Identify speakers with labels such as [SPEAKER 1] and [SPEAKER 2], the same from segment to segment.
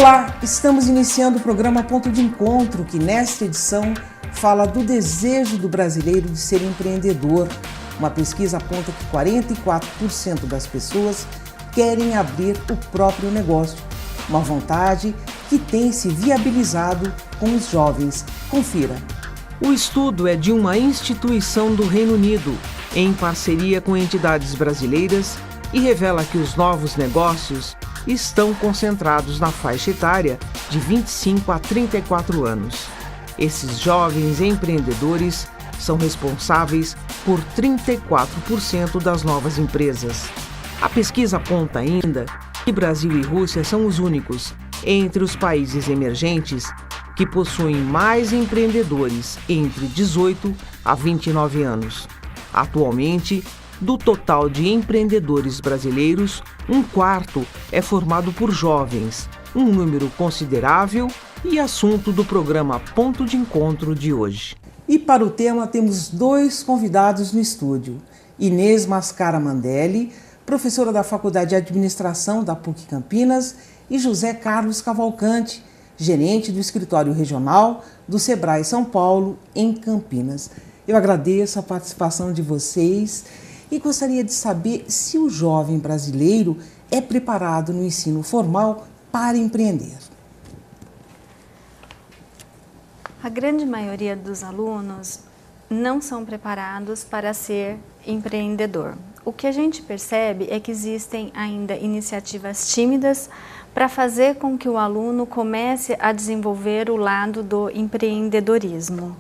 [SPEAKER 1] Olá, estamos iniciando o programa Ponto de Encontro, que nesta edição fala do desejo do brasileiro de ser empreendedor. Uma pesquisa aponta que 44% das pessoas querem abrir o próprio negócio, uma vontade que tem se viabilizado com os jovens. Confira.
[SPEAKER 2] O estudo é de uma instituição do Reino Unido, em parceria com entidades brasileiras, e revela que os novos negócios estão concentrados na faixa etária de 25 a 34 anos. Esses jovens empreendedores são responsáveis por 34% das novas empresas. A pesquisa aponta ainda que Brasil e Rússia são os únicos entre os países emergentes que possuem mais empreendedores entre 18 a 29 anos. Atualmente, do total de empreendedores brasileiros, um quarto é formado por jovens, um número considerável e assunto do programa Ponto de Encontro de hoje.
[SPEAKER 1] E para o tema temos dois convidados no estúdio. Inês Mascara Mandelli, professora da Faculdade de Administração da PUC Campinas, e José Carlos Cavalcante, gerente do escritório regional do Sebrae São Paulo, em Campinas. Eu agradeço a participação de vocês e gostaria de saber se o jovem brasileiro é preparado no ensino formal para empreender.
[SPEAKER 3] A grande maioria dos alunos não são preparados para ser empreendedor. O que a gente percebe é que existem ainda iniciativas tímidas para fazer com que o aluno comece a desenvolver o lado do empreendedorismo.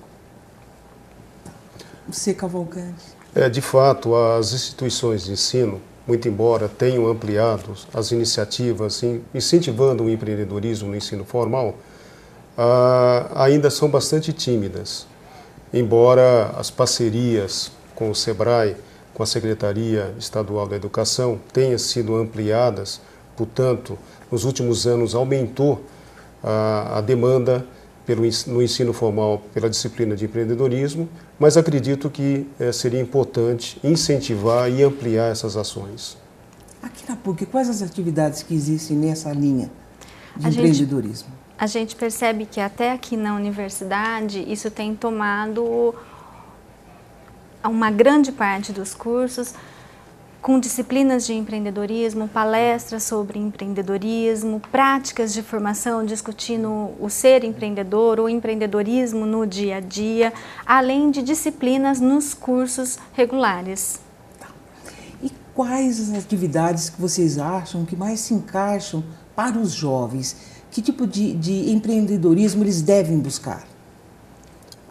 [SPEAKER 1] Você, Cavalcante.
[SPEAKER 4] De fato, as instituições de ensino, muito embora tenham ampliado as iniciativas incentivando o empreendedorismo no ensino formal, ainda são bastante tímidas. Embora as parcerias com o Sebrae, com a Secretaria Estadual da Educação, tenham sido ampliadas, portanto, nos últimos anos aumentou a demanda no ensino formal pela disciplina de empreendedorismo, mas acredito que seria importante incentivar e ampliar essas ações.
[SPEAKER 1] Aqui na PUC, quais as atividades que existem nessa linha de empreendedorismo?
[SPEAKER 3] A gente percebe que até aqui na universidade isso tem tomado uma grande parte dos cursos, com disciplinas de empreendedorismo, palestras sobre empreendedorismo, práticas de formação discutindo o ser empreendedor, o empreendedorismo no dia a dia, além de disciplinas nos cursos regulares.
[SPEAKER 1] E quais as atividades que vocês acham que mais se encaixam para os jovens? Que tipo de empreendedorismo eles devem buscar?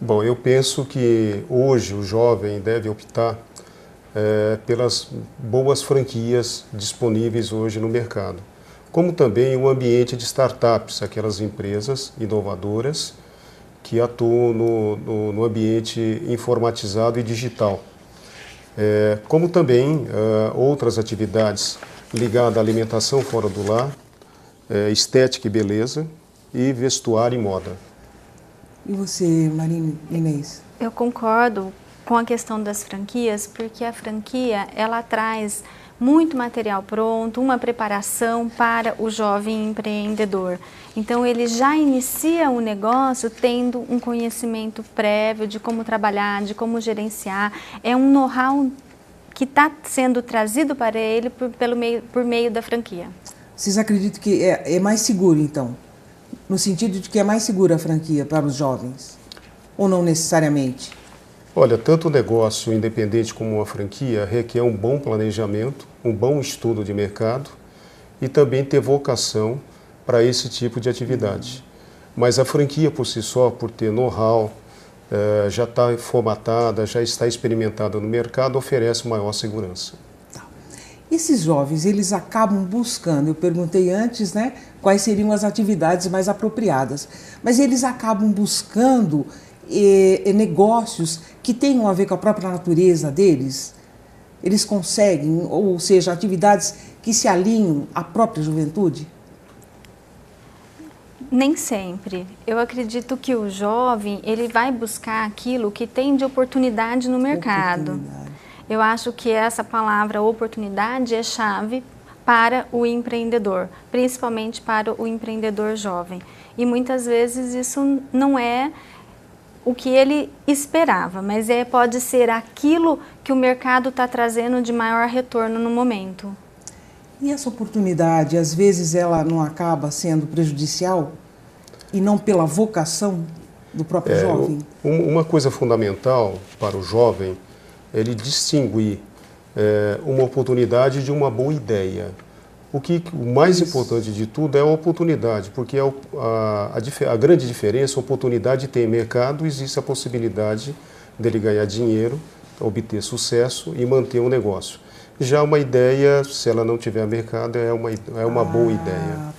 [SPEAKER 4] Bom, eu penso que hoje o jovem deve optar pelas boas franquias disponíveis hoje no mercado, como também o ambiente de startups, aquelas empresas inovadoras que atuam no ambiente informatizado e digital, como também outras atividades ligadas à alimentação fora do lar, estética e beleza e vestuário e moda.
[SPEAKER 1] E você, Marina Inês?
[SPEAKER 3] Eu concordo com a questão das franquias, porque a franquia ela traz muito material pronto, uma preparação para o jovem empreendedor. Então ele já inicia o negócio tendo um conhecimento prévio de como trabalhar, de como gerenciar. É um know-how que está sendo trazido para ele por meio da franquia.
[SPEAKER 1] Vocês acreditam que é mais seguro, então? No sentido de que é mais segura a franquia para os jovens? Ou não necessariamente?
[SPEAKER 4] Olha, tanto o negócio independente como uma franquia requer um bom planejamento, um bom estudo de mercado e também ter vocação para esse tipo de atividade. Mas a franquia por si só, por ter know-how, já está formatada, já está experimentada no mercado, oferece maior segurança.
[SPEAKER 1] Esses jovens, eles acabam buscando, eu perguntei antes, né, quais seriam as atividades mais apropriadas, mas eles acabam buscando negócios que tenham a ver com a própria natureza deles? Eles conseguem, ou seja, atividades que se alinham à própria juventude?
[SPEAKER 3] Nem sempre. Eu acredito que o jovem ele vai buscar aquilo que tem de oportunidade no mercado. Eu acho que essa palavra oportunidade é chave para o empreendedor, principalmente para o empreendedor jovem. E muitas vezes isso não é o que ele esperava, mas pode ser aquilo que o mercado está trazendo de maior retorno no momento.
[SPEAKER 1] E essa oportunidade, às vezes, ela não acaba sendo prejudicial e não pela vocação do próprio jovem?
[SPEAKER 4] Uma coisa fundamental para o jovem é ele distinguir uma oportunidade de uma boa ideia. O mais importante de tudo é a oportunidade, porque a grande diferença, a oportunidade tem mercado, existe a possibilidade dele ganhar dinheiro, obter sucesso e manter um negócio. Já uma ideia, se ela não tiver mercado, é uma boa ideia.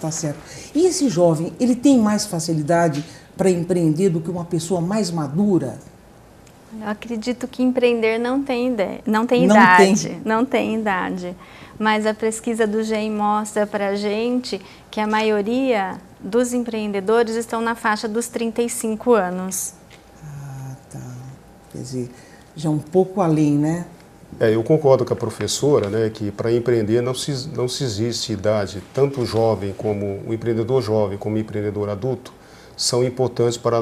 [SPEAKER 1] Tá certo. E esse jovem, ele tem mais facilidade para empreender do que uma pessoa mais madura?
[SPEAKER 3] Eu acredito que empreender não tem idade. Não tem idade. Mas a pesquisa do GEM mostra para a gente que a maioria dos empreendedores estão na faixa dos 35 anos.
[SPEAKER 1] Tá. Quer dizer, já um pouco além, né?
[SPEAKER 4] Eu concordo com a professora, né, que para empreender não se existe idade. Tanto o jovem como o empreendedor jovem como o empreendedor adulto são importantes para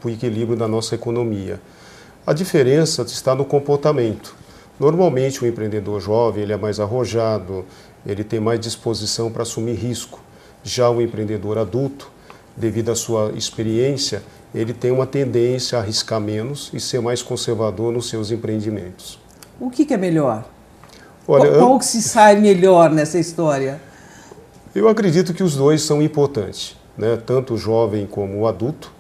[SPEAKER 4] o equilíbrio da nossa economia. A diferença está no comportamento. Normalmente o empreendedor jovem ele é mais arrojado, ele tem mais disposição para assumir risco. Já o empreendedor adulto, devido à sua experiência, ele tem uma tendência a arriscar menos e ser mais conservador nos seus empreendimentos.
[SPEAKER 1] O que é melhor?
[SPEAKER 4] Olha,
[SPEAKER 1] qual que se sai melhor nessa história?
[SPEAKER 4] Eu acredito que os dois são importantes, né? Tanto o jovem como o adulto.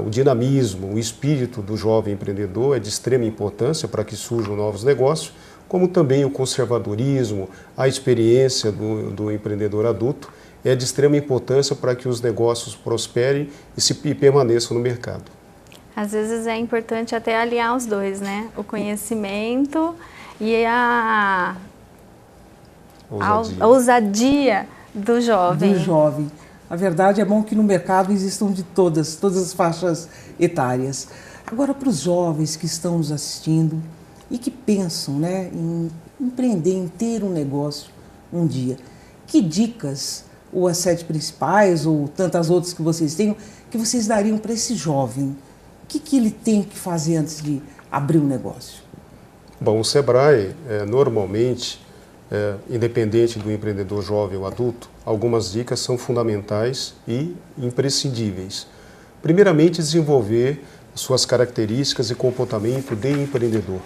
[SPEAKER 4] O dinamismo, o espírito do jovem empreendedor é de extrema importância para que surjam novos negócios, como também o conservadorismo, a experiência do empreendedor adulto é de extrema importância para que os negócios prosperem e permaneçam no mercado.
[SPEAKER 3] Às vezes é importante até aliar os dois, né? O conhecimento e a ousadia do jovem.
[SPEAKER 1] A verdade é bom que no mercado existam de todas as faixas etárias. Agora, para os jovens que estão nos assistindo e que pensam, né, em empreender, em ter um negócio um dia, que dicas, ou as 7 principais, ou tantas outras que vocês tenham, que vocês dariam para esse jovem? O que ele tem que fazer antes de abrir um negócio?
[SPEAKER 4] Bom, o Sebrae, normalmente, independente do empreendedor jovem ou adulto, algumas dicas são fundamentais e imprescindíveis. Primeiramente, desenvolver suas características e comportamento de empreendedor.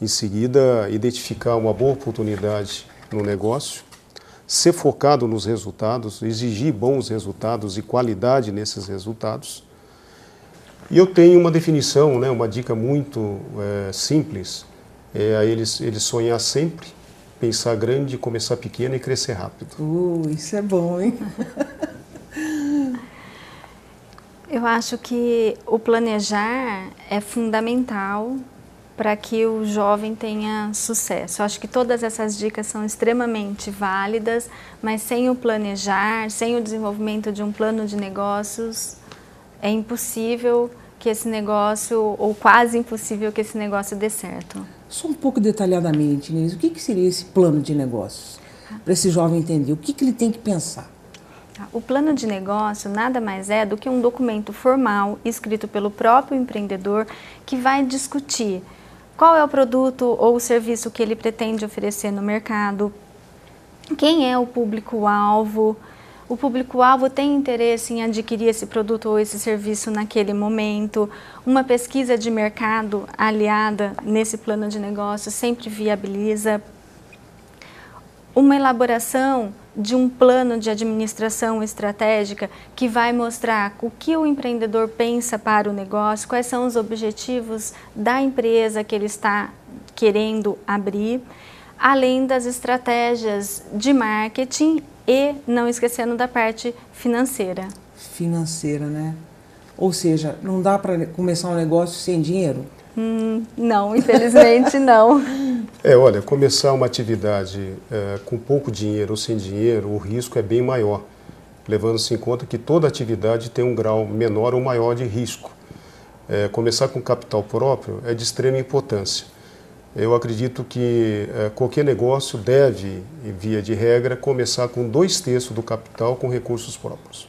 [SPEAKER 4] Em seguida, identificar uma boa oportunidade no negócio, ser focado nos resultados, exigir bons resultados e qualidade nesses resultados. E eu tenho uma definição, né, uma dica muito simples, a ele sonhar sempre, pensar grande, começar pequeno e crescer rápido.
[SPEAKER 1] Isso é bom, hein?
[SPEAKER 3] Eu acho que o planejar é fundamental para que o jovem tenha sucesso. Eu acho que todas essas dicas são extremamente válidas, mas sem o planejar, sem o desenvolvimento de um plano de negócios, é impossível que esse negócio, ou quase impossível que esse negócio dê certo.
[SPEAKER 1] Só um pouco detalhadamente, Inês, o que seria esse plano de negócios? Para esse jovem entender, o que ele tem que pensar?
[SPEAKER 3] O plano de negócio nada mais é do que um documento formal escrito pelo próprio empreendedor que vai discutir qual é o produto ou o serviço que ele pretende oferecer no mercado, quem é o público-alvo. O público-alvo tem interesse em adquirir esse produto ou esse serviço naquele momento. Uma pesquisa de mercado aliada nesse plano de negócio sempre viabiliza. Uma elaboração de um plano de administração estratégica que vai mostrar o que o empreendedor pensa para o negócio, quais são os objetivos da empresa que ele está querendo abrir, além das estratégias de marketing e não esquecendo da parte financeira.
[SPEAKER 1] Financeira, né? Ou seja, não dá para começar um negócio sem dinheiro?
[SPEAKER 3] Não, infelizmente não.
[SPEAKER 4] Olha, começar uma atividade com pouco dinheiro ou sem dinheiro, o risco é bem maior, levando-se em conta que toda atividade tem um grau menor ou maior de risco. Começar com capital próprio é de extrema importância. Eu acredito que qualquer negócio deve, via de regra, começar com 2/3 do capital com recursos próprios.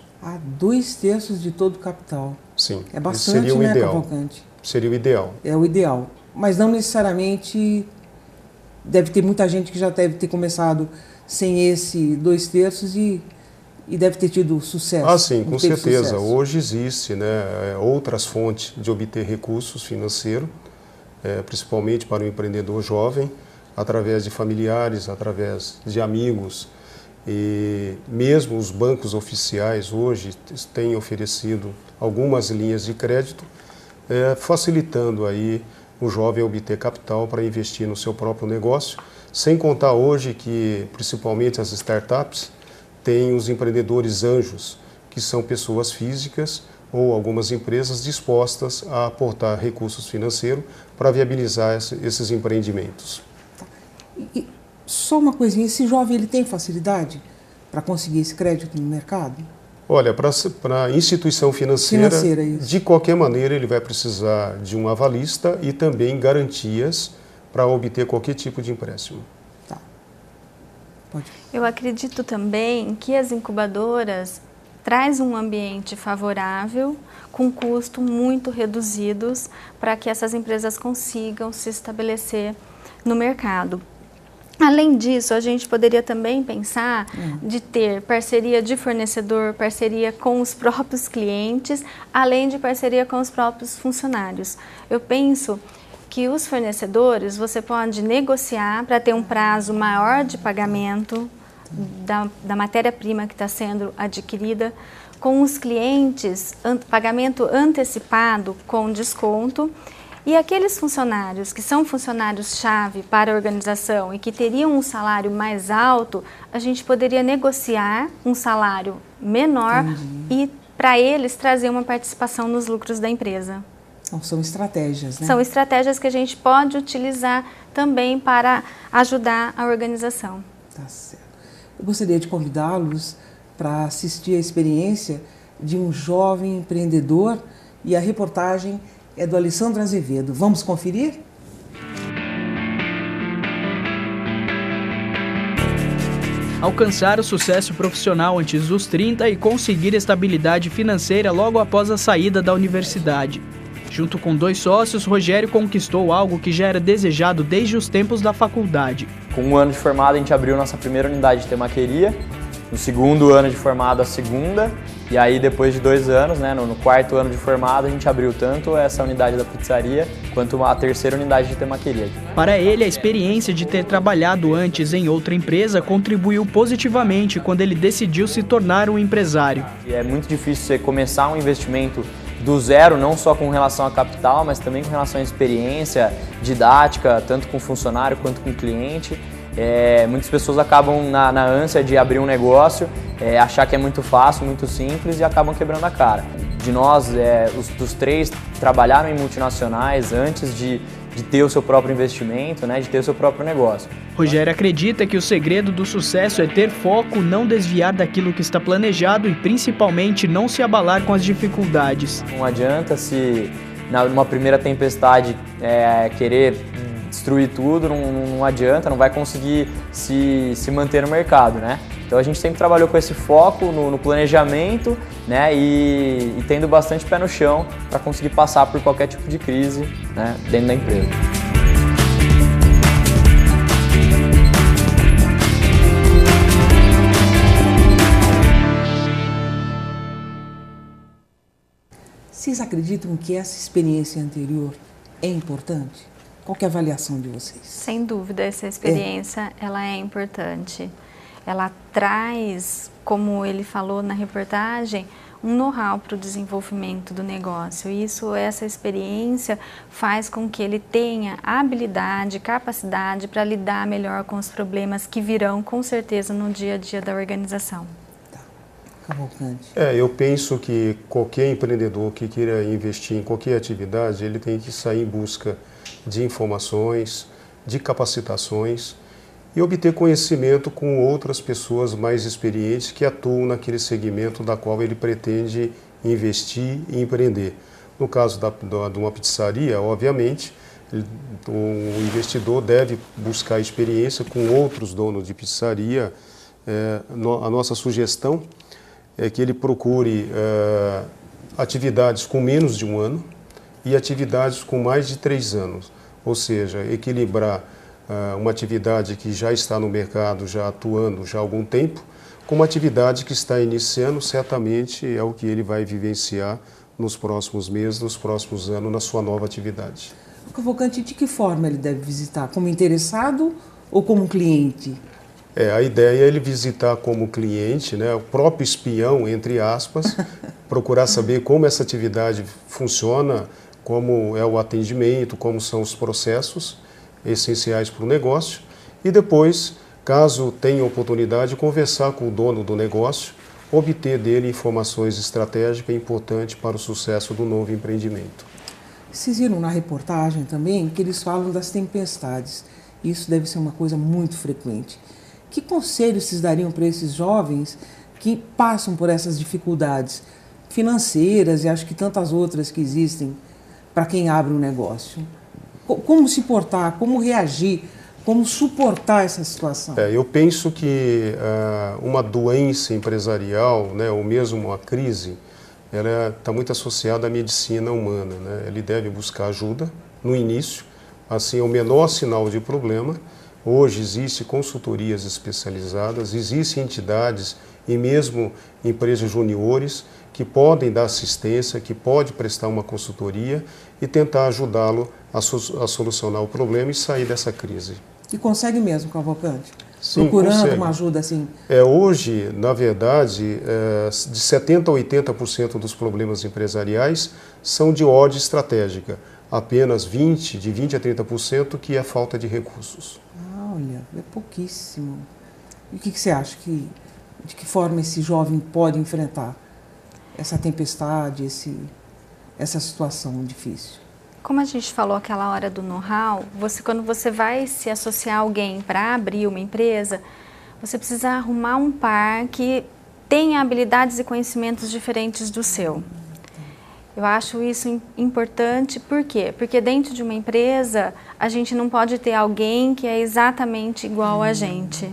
[SPEAKER 1] 2/3 de todo o capital.
[SPEAKER 4] Sim,
[SPEAKER 1] é bastante,
[SPEAKER 4] seria o ideal.
[SPEAKER 1] Cavalcante?
[SPEAKER 4] Seria o ideal.
[SPEAKER 1] É o ideal, mas não necessariamente deve ter muita gente que já deve ter começado sem esse 2/3 e deve ter tido sucesso.
[SPEAKER 4] Ah, sim, com certeza.
[SPEAKER 1] Sucesso.
[SPEAKER 4] Hoje existe, né, outras fontes de obter recursos financeiros, principalmente para o empreendedor jovem, através de familiares, através de amigos. E mesmo os bancos oficiais hoje têm oferecido algumas linhas de crédito, facilitando aí o jovem obter capital para investir no seu próprio negócio, sem contar hoje que, principalmente as startups, têm os empreendedores anjos, que são pessoas físicas ou algumas empresas dispostas a aportar recursos financeiros para viabilizar esses empreendimentos.
[SPEAKER 1] E só uma coisinha, esse jovem ele tem facilidade para conseguir esse crédito no mercado?
[SPEAKER 4] Olha, para a instituição financeira, de qualquer maneira, ele vai precisar de um avalista e também garantias para obter qualquer tipo de empréstimo.
[SPEAKER 1] Tá. Pode.
[SPEAKER 3] Eu acredito também que as incubadoras trazem um ambiente favorável, com custos muito reduzidos, para que essas empresas consigam se estabelecer no mercado. Além disso, a gente poderia também pensar de ter parceria de fornecedor, parceria com os próprios clientes, além de parceria com os próprios funcionários. Eu penso que os fornecedores você pode negociar para ter um prazo maior de pagamento da matéria-prima que está sendo adquirida, com os clientes, pagamento antecipado com desconto. E aqueles funcionários que são funcionários-chave para a organização e que teriam um salário mais alto, a gente poderia negociar um salário menor e para eles trazer uma participação nos lucros da empresa.
[SPEAKER 1] Então, são estratégias, né?
[SPEAKER 3] São estratégias que a gente pode utilizar também para ajudar a organização.
[SPEAKER 1] Tá certo. Eu gostaria de convidá-los para assistir a experiência de um jovem empreendedor e a reportagem é do Alessandro Azevedo. Vamos conferir?
[SPEAKER 5] Alcançar o sucesso profissional antes dos 30 e conseguir estabilidade financeira logo após a saída da universidade. Junto com 2 sócios, Rogério conquistou algo que já era desejado desde os tempos da faculdade.
[SPEAKER 6] Com 1 ano de formado, a gente abriu nossa primeira unidade de temaqueria. No 2º ano de formado, a segunda. E aí, depois de 2 anos, né, no 4º ano de formado, a gente abriu tanto essa unidade da pizzaria quanto a 3ª unidade de temaqueria.
[SPEAKER 5] Para ele, a experiência de ter trabalhado antes em outra empresa contribuiu positivamente quando ele decidiu se tornar um empresário.
[SPEAKER 6] E é muito difícil você começar um investimento do zero, não só com relação a capital, mas também com relação à experiência, didática, tanto com funcionário quanto com cliente. Muitas pessoas acabam na ânsia de abrir um negócio, achar que é muito fácil, muito simples e acabam quebrando a cara. De nós, dos 3 trabalharam em multinacionais antes de ter o seu próprio investimento, né, de ter o seu próprio negócio.
[SPEAKER 5] Rogério acredita que o segredo do sucesso é ter foco, não desviar daquilo que está planejado e principalmente não se abalar com as dificuldades.
[SPEAKER 6] Não adianta se numa primeira tempestade querer destruir tudo, não adianta, não vai conseguir se manter no mercado, né? Então a gente sempre trabalhou com esse foco no planejamento, né, e tendo bastante pé no chão para conseguir passar por qualquer tipo de crise, né, dentro da empresa.
[SPEAKER 1] Vocês acreditam que essa experiência anterior é importante? Qual que é a avaliação de vocês?
[SPEAKER 3] Sem dúvida, essa experiência ela é importante. Ela traz, como ele falou na reportagem, um know-how para o desenvolvimento do negócio. Essa experiência faz com que ele tenha habilidade, capacidade para lidar melhor com os problemas que virão, com certeza, no dia a dia da organização.
[SPEAKER 1] Cavalcante.
[SPEAKER 4] Eu penso que qualquer empreendedor que queira investir em qualquer atividade, ele tem que sair em busca de informações, de capacitações e obter conhecimento com outras pessoas mais experientes que atuam naquele segmento da qual ele pretende investir e empreender. No caso de uma pizzaria, obviamente, O investidor deve buscar experiência com outros donos de pizzaria. A nossa sugestão é que ele procure atividades com menos de 1 ano e atividades com mais de 3 anos, ou seja, equilibrar uma atividade que já está no mercado, já atuando já há algum tempo, com uma atividade que está iniciando, certamente é o que ele vai vivenciar nos próximos meses, nos próximos anos, na sua nova atividade.
[SPEAKER 1] O Cavalcanti, de que forma ele deve visitar? Como interessado ou como cliente?
[SPEAKER 4] A ideia é ele visitar como cliente, né, o próprio espião, entre aspas, procurar saber como essa atividade funciona, como é o atendimento, como são os processos essenciais para o negócio e depois, caso tenha oportunidade, conversar com o dono do negócio, obter dele informações estratégicas importantes para o sucesso do novo empreendimento.
[SPEAKER 1] Vocês viram na reportagem também que eles falam das tempestades. Isso deve ser uma coisa muito frequente. Que conselhos vocês dariam para esses jovens que passam por essas dificuldades financeiras e acho que tantas outras que existem para quem abre um negócio? Como se portar, como reagir, como suportar essa situação?
[SPEAKER 4] Eu penso que uma doença empresarial, né, ou mesmo uma crise, ela está muito associada à medicina humana, né? Ele deve buscar ajuda no início, assim, é o menor sinal de problema. Hoje existem consultorias especializadas, existem entidades e mesmo empresas juniores que podem dar assistência, que podem prestar uma consultoria e tentar ajudá-lo a solucionar o problema e sair dessa crise.
[SPEAKER 1] E consegue mesmo, Cavalcanti?
[SPEAKER 4] Sim,
[SPEAKER 1] procurando
[SPEAKER 4] consegue.
[SPEAKER 1] Uma ajuda assim?
[SPEAKER 4] Hoje, na verdade, de 70% a 80% dos problemas empresariais são de ordem estratégica. Apenas de 20% a 30% que é falta de recursos.
[SPEAKER 1] Olha, é pouquíssimo. E o que você acha? De que forma esse jovem pode enfrentar essa tempestade, essa situação difícil?
[SPEAKER 3] Como a gente falou aquela hora do know-how, quando você vai se associar a alguém para abrir uma empresa, você precisa arrumar um par que tenha habilidades e conhecimentos diferentes do seu. Eu acho isso importante, por quê? Porque dentro de uma empresa, a gente não pode ter alguém que é exatamente igual a gente.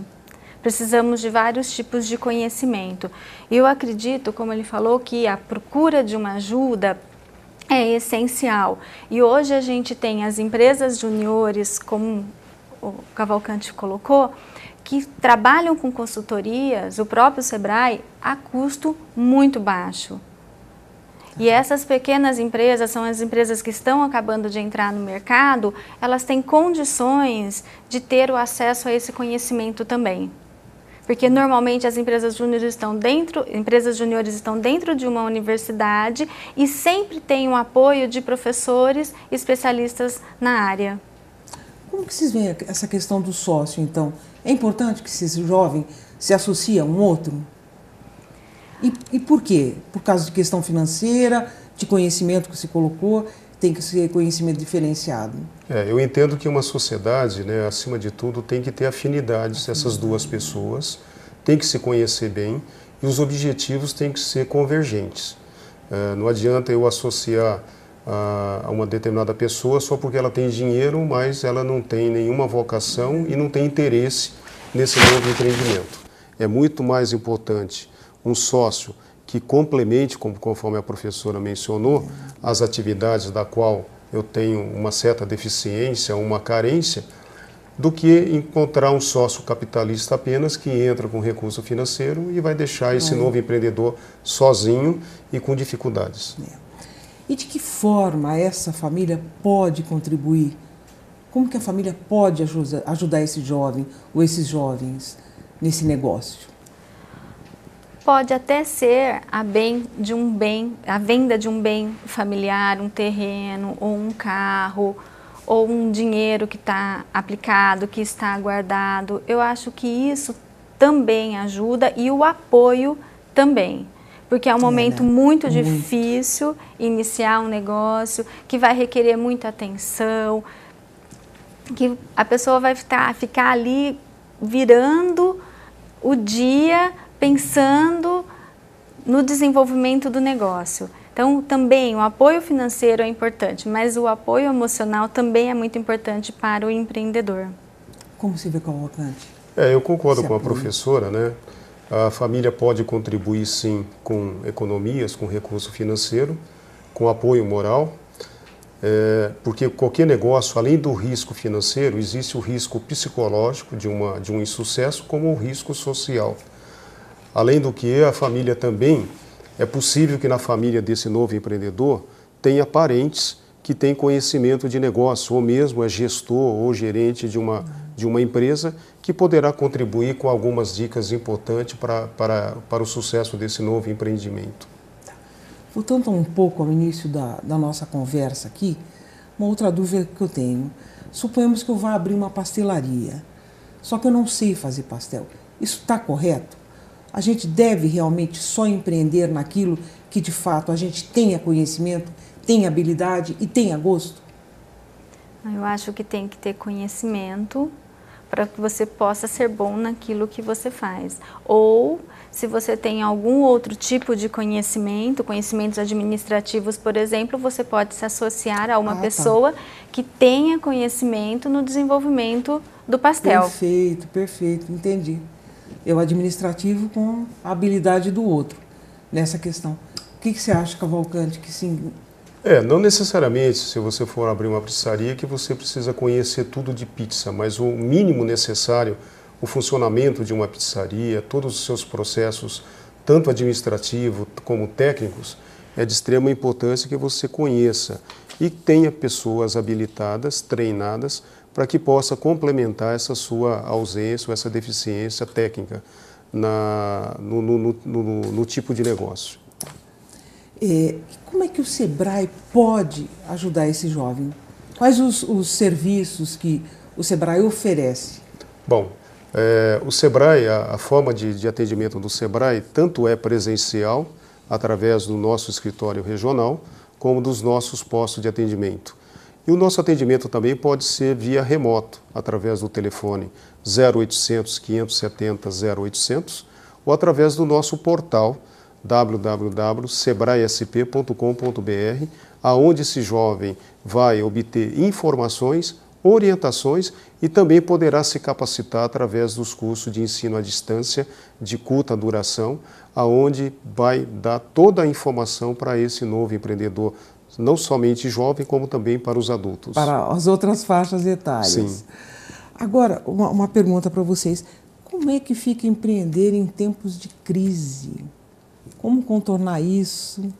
[SPEAKER 3] Precisamos de vários tipos de conhecimento. E eu acredito, como ele falou, que a procura de uma ajuda é essencial. E hoje a gente tem as empresas juniores, como o Cavalcanti colocou, que trabalham com consultorias, o próprio Sebrae, a custo muito baixo. E essas pequenas empresas são as empresas que estão acabando de entrar no mercado, elas têm condições de ter o acesso a esse conhecimento também. Porque normalmente as empresas júniores estão dentro de uma universidade e sempre tem o apoio de professores especialistas na área.
[SPEAKER 1] Como que vocês veem essa questão do sócio, então? É importante que esse jovem se associe a um outro? E por quê? Por causa de questão financeira, de conhecimento que você colocou, tem que ser conhecimento diferenciado.
[SPEAKER 4] Eu entendo que uma sociedade, né, acima de tudo, tem que ter afinidades, essas duas pessoas, tem que se conhecer bem e os objetivos têm que ser convergentes. Não adianta eu associar a uma determinada pessoa só porque ela tem dinheiro, mas ela não tem nenhuma vocação e não tem interesse nesse novo empreendimento. É muito mais importante um sócio que complemente, conforme a professora mencionou, as atividades da qual eu tenho uma certa deficiência, uma carência, do que encontrar um sócio capitalista apenas que entra com recurso financeiro e vai deixar esse novo empreendedor sozinho e com dificuldades.
[SPEAKER 1] E de que forma essa família pode contribuir? Como que a família pode ajudar esse jovem ou esses jovens nesse negócio?
[SPEAKER 3] Pode até ser a venda de um bem familiar, um terreno, ou um carro, ou um dinheiro que está aplicado, que está guardado. Eu acho que isso também ajuda e o apoio também. Porque é um momento muito difícil iniciar um negócio, que vai requerer muita atenção, que a pessoa vai ficar ali virando o dia pensando no desenvolvimento do negócio. Então, também o apoio financeiro é importante, mas o apoio emocional também é muito importante para o empreendedor.
[SPEAKER 1] Como você vê, Cavalcante?
[SPEAKER 4] Eu concordo com a professora, né? A família pode contribuir, sim, com economias, com recurso financeiro, com apoio moral, porque qualquer negócio, além do risco financeiro, existe o risco psicológico de um insucesso, como o risco social. Além do que, a família também, é possível que na família desse novo empreendedor tenha parentes que têm conhecimento de negócio, ou mesmo é gestor ou gerente de uma empresa, que poderá contribuir com algumas dicas importantes para o sucesso desse novo empreendimento.
[SPEAKER 1] Voltando um pouco ao início da nossa conversa aqui, uma outra dúvida que eu tenho. Suponhamos que eu vá abrir uma pastelaria, só que eu não sei fazer pastel. Isso está correto? A gente deve realmente só empreender naquilo que de fato a gente tenha conhecimento, tenha habilidade e tenha gosto?
[SPEAKER 3] Eu acho que tem que ter conhecimento para que você possa ser bom naquilo que você faz. Ou, se você tem algum outro tipo de conhecimento, conhecimentos administrativos, por exemplo, você pode se associar a uma pessoa que tenha conhecimento no desenvolvimento do pastel.
[SPEAKER 1] Perfeito, perfeito, entendi. É o administrativo com a habilidade do outro nessa questão. O que você acha, Cavalcante, que sim?
[SPEAKER 4] Não necessariamente, se você for abrir uma pizzaria, que você precisa conhecer tudo de pizza, mas o mínimo necessário, o funcionamento de uma pizzaria, todos os seus processos, tanto administrativos como técnicos, é de extrema importância que você conheça e tenha pessoas habilitadas, treinadas, para que possa complementar essa sua ausência ou essa deficiência técnica no tipo de negócio.
[SPEAKER 1] Como é que o Sebrae pode ajudar esse jovem? Quais os serviços que o Sebrae oferece?
[SPEAKER 4] Bom, o Sebrae, a forma de atendimento do Sebrae, tanto é presencial, através do nosso escritório regional, como dos nossos postos de atendimento. E o nosso atendimento também pode ser via remoto, através do telefone 0800 570 0800 ou através do nosso portal www.sebraesp.com.br, aonde esse jovem vai obter informações, orientações e também poderá se capacitar através dos cursos de ensino à distância de curta duração, aonde vai dar toda a informação para esse novo empreendedor, não somente jovem, como também para os adultos.
[SPEAKER 1] Para as outras faixas etárias.
[SPEAKER 4] Sim.
[SPEAKER 1] Agora, uma pergunta para vocês. Como é que fica empreender em tempos de crise? Como contornar isso?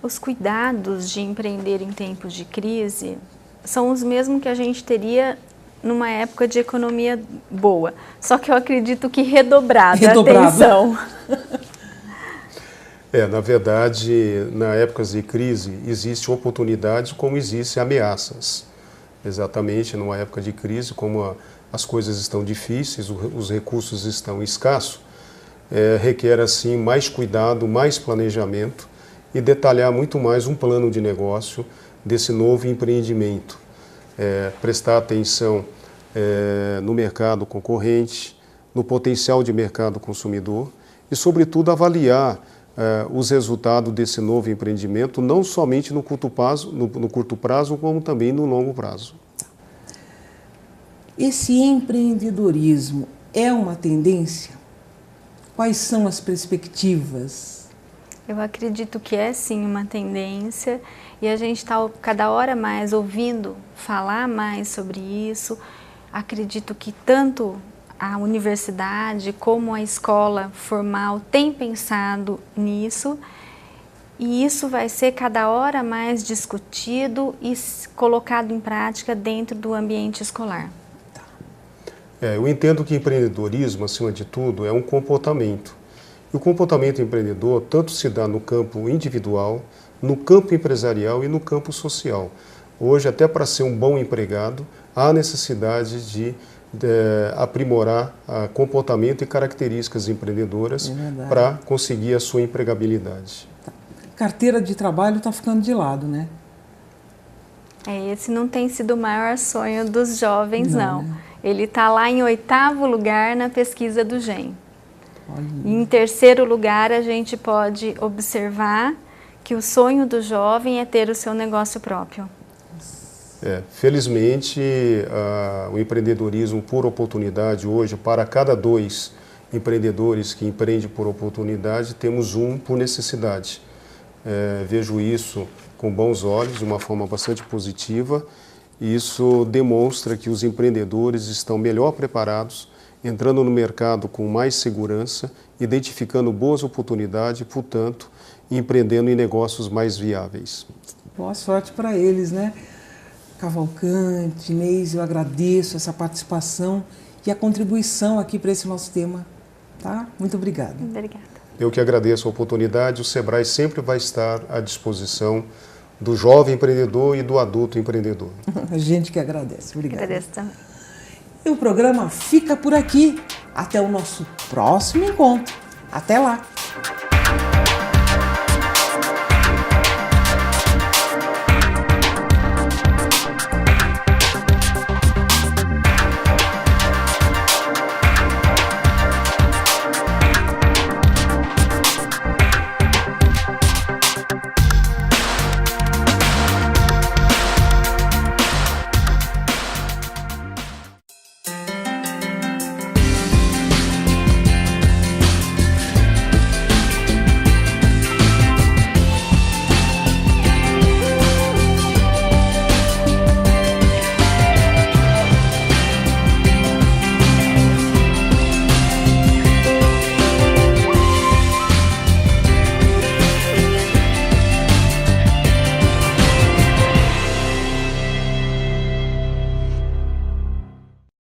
[SPEAKER 3] Os cuidados de empreender em tempos de crise são os mesmos que a gente teria numa época de economia boa. Só que eu acredito que redobrado. Atenção.
[SPEAKER 4] Na verdade, na época de crise, existem oportunidades como existem ameaças. Exatamente, numa época de crise, como as coisas estão difíceis, os recursos estão escassos, requer assim mais cuidado, mais planejamento e detalhar muito mais um plano de negócio desse novo empreendimento. Prestar atenção no mercado concorrente, no potencial de mercado consumidor e, sobretudo, avaliar os resultados desse novo empreendimento, não somente no curto prazo, como também no longo prazo.
[SPEAKER 1] Esse empreendedorismo é uma tendência? Quais são as perspectivas?
[SPEAKER 3] Eu acredito que é sim uma tendência e a gente está cada hora mais ouvindo falar mais sobre isso. Acredito que tanto a universidade como a escola formal tem pensado nisso e isso vai ser cada hora mais discutido e colocado em prática dentro do ambiente escolar.
[SPEAKER 4] Eu entendo que empreendedorismo, acima de tudo, é um comportamento. E o comportamento empreendedor tanto se dá no campo individual, no campo empresarial e no campo social. Hoje, até para ser um bom empregado, há necessidade de aprimorar comportamento e características empreendedoras para conseguir a sua empregabilidade.
[SPEAKER 1] Carteira de trabalho está ficando de lado, né?
[SPEAKER 3] Esse não tem sido o maior sonho dos jovens, não. Ele está lá em 8º lugar na pesquisa do GEM. Em 3º lugar, a gente pode observar que o sonho do jovem é ter o seu negócio próprio.
[SPEAKER 4] Felizmente, o empreendedorismo por oportunidade hoje, para cada 2 empreendedores que empreendem por oportunidade, temos um por necessidade. Vejo isso com bons olhos, de uma forma bastante positiva. Isso demonstra que os empreendedores estão melhor preparados, entrando no mercado com mais segurança, identificando boas oportunidades e, portanto, empreendendo em negócios mais viáveis.
[SPEAKER 1] Boa sorte para eles, né? Cavalcante, Inês, eu agradeço essa participação e a contribuição aqui para esse nosso tema, tá? Muito obrigada.
[SPEAKER 3] Obrigada.
[SPEAKER 4] Eu que agradeço a oportunidade. O Sebrae sempre vai estar à disposição do jovem empreendedor e do adulto empreendedor.
[SPEAKER 1] A gente que agradece. Obrigada.
[SPEAKER 3] Agradeço também.
[SPEAKER 1] E o programa fica por aqui. Até o nosso próximo encontro. Até lá!